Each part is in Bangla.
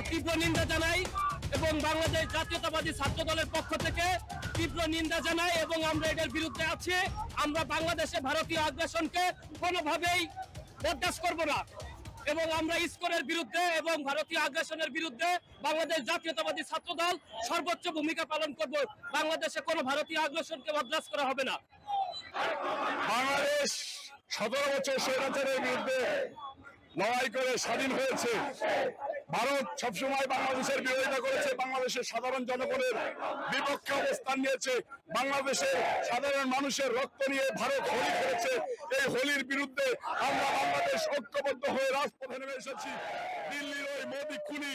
তীব্র নিন্দা জানাই এবং বাংলাদেশ জাতীয়তাবাদী ছাত্র দলের পক্ষ থেকে তীব্র নিন্দা জানাই এবং আমরা এটার বিরুদ্ধে আছি। আমরা বাংলাদেশে ভারতীয় আগ্রাসনকে কোনোভাবেই বরদাস্ত করব না এবং আমরা ইসকনের বিরুদ্ধে এবং ভারতীয় আগ্রাসনের বিরুদ্ধে বাংলাদেশ জাতীয়তাবাদী ছাত্র দল সর্বোচ্চ ভূমিকা পালন করব। বাংলাদেশে কোনো ভারতীয় আগ্রাসনকে বরদাস্ত করা হবে না। বাংলাদেশ 17 বছর স্বৈরাচারের বিরুদ্ধে লড়াই করে স্বাধীন হয়েছে। ভারত সবসময় বাংলাদেশের বিরোধিতা করেছে, বাংলাদেশের সাধারণ জনগণের বিপক্ষে অবস্থান নিয়েছে। বাংলাদেশের সাধারণ মানুষের রক্ত নিয়ে ভারত হোলি খেলেছে। এই হোলির বিরুদ্ধে আমরা বাংলাদেশ ঐক্যবদ্ধ হয়ে রাজপথে নেমে এসেছি। দিল্লির ওই মোদি খুনি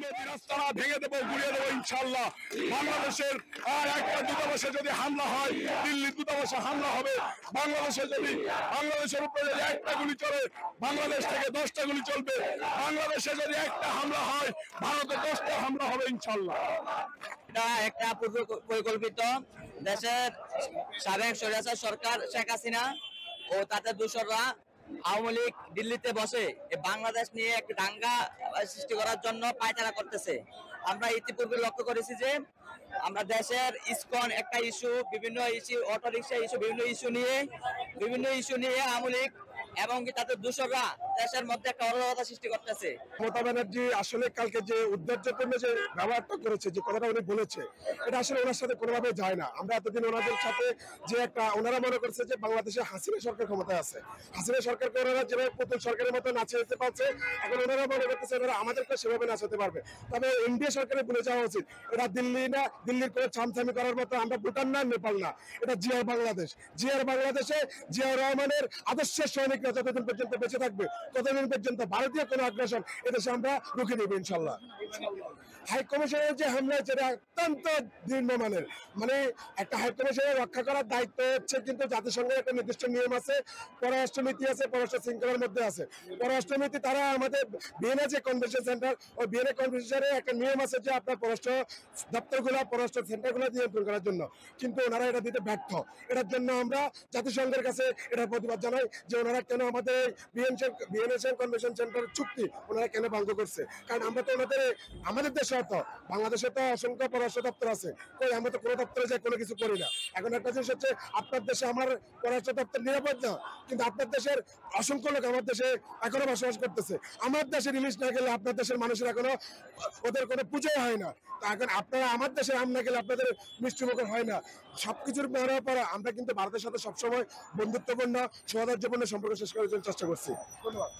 মোদি রাস্তাটা ভেঙে দেবো, গুড়িয়ে দেবো ইনশাল্লাহ। বাংলাদেশের আর একটা দূতাবাসে যদি হামলা হয়, দিল্লির দূতাবাসে হামলা হবে। বাংলাদেশের উপরে যদি একটা গুলি চলে, বাংলাদেশ থেকে 10টা গুলি চলবে। বাংলাদেশে যদি একটা হামলা হয়, ভারতে 10টা হামলা হবে ইনশাল্লাহ। এটা একটা পূর্ব পরিকল্পিত দেশের সাবেক স্বৈরাচার সরকার শেখ হাসিনা ও তাদের দোসররা আওয়ামী লীগ দিল্লিতে বসে বাংলাদেশ নিয়ে একটা দাঙ্গা সৃষ্টি করার জন্য পায়তারা করতেছে। আমরা ইতিপূর্বে লক্ষ্য করেছি যে আমরা দেশের ইসকন একটা ইস্যু, বিভিন্ন ইস্যু, অটো রিক্সা ইস্যু, বিভিন্ন ইস্যু নিয়ে আওয়ামী লীগ এবং তাদের দোসররা দেশের মধ্যে একটা অরাজকতা সৃষ্টি করতেছে। মমতা ব্যানার্জি আসলে কালকে যে উদ্দেশ্যপূর্ণ যে ব্যবহারটা করেছে, যে কথাটা উনি বলেছে, এটা আসলে ওনার সাথে কোনোভাবে যায় না। আমরা এতদিন ওনাদের সাথে যে একটা ওনারা মনে করছে যে বাংলাদেশে হাসিনা সরকার ক্ষমতায় আছে, হাসিনা সরকারকে ওনারা যেভাবে পুতুল সরকারের মতো নাচিয়ে যেতে পারছে, এখন ওনারা মনে করতেছে ওনারা আমাদেরকে সেভাবে নাচাতে পারবে। তবে এনডিএ সরকারের ভুলে যাওয়া উচিত। এটা দিল্লি না, দিল্লির কোনো ছামছামি করার মতো আমরা ভুটান না, নেপাল না, এটা জিয়ার বাংলাদেশ। জিয়ার বাংলাদেশে জিয়াউর রহমানের আদর্শের সৈনিকরা যতদিন পর্যন্ত বেঁচে থাকবে, ততদিন পর্যন্ত ভারতীয় কোনো আগ্রাসন এদেশে আমরা রুখে নেব ইনশাল্লাহ। হাইকমিশনের যে হামলা, যেটা অত্যন্ত নিম্নমানের, মানে একটা হাইকমিশনের রক্ষা করার দায়িত্ব হচ্ছে, কিন্তু জাতিসংঘের একটা নির্দিষ্ট নিয়ম আছে, পররাষ্ট্রনীতি আছে, পররাষ্ট্র শৃঙ্খলার মধ্যে আছে। পররাষ্ট্রনীতি তারা আমাদের ভিয়েনা যে কনভেনশন সেন্টার, ওই ভিয়েনা কনভেনশনে একটা নিয়ম আছে যে আপনার পররাষ্ট্র দপ্তরগুলো, পররাষ্ট্র সেন্টারগুলো নিয়ন্ত্রণ করার জন্য, কিন্তু ওনারা এটা দিতে ব্যর্থ। এটার জন্য আমরা জাতিসংঘের কাছে এটার প্রতিবাদ জানাই যে ওনারা কেন আমাদের ভিয়েনা কনভেনশন সেন্টার চুক্তি ওনারা কেন ভঙ্গ করছে। কারণ আমরা তো আমাদের দেশে তো, বাংলাদেশে তো অসংখ্য পররাষ্ট্র দপ্তর আছে, কই আমরা তো কোনো দপ্তরে যাই কোনো কিছু করি না। এখন একটা জিনিস হচ্ছে, আপনার দেশে আমার পররাষ্ট্র দপ্তর নিরাপদ না, কিন্তু আপনার দেশের অসংখ্য লোক আমার দেশে এখনো বসবাস করতেছে। আমার দেশে রিলিজ না গেলে আপনার দেশের মানুষের এখনো ওদের কোনো পুজোই হয় না। এখন আপনারা আমার দেশে আম না গেলে আপনাদের মিষ্টিমুখর হয় না। সবকিছুর পর আমরা কিন্তু ভারতের সাথে সবসময় বন্ধুত্বপূর্ণ, সৌহার্দ্যপূর্ণ সম্পর্ক শেষ করার জন্য চেষ্টা করছি। ধন্যবাদ।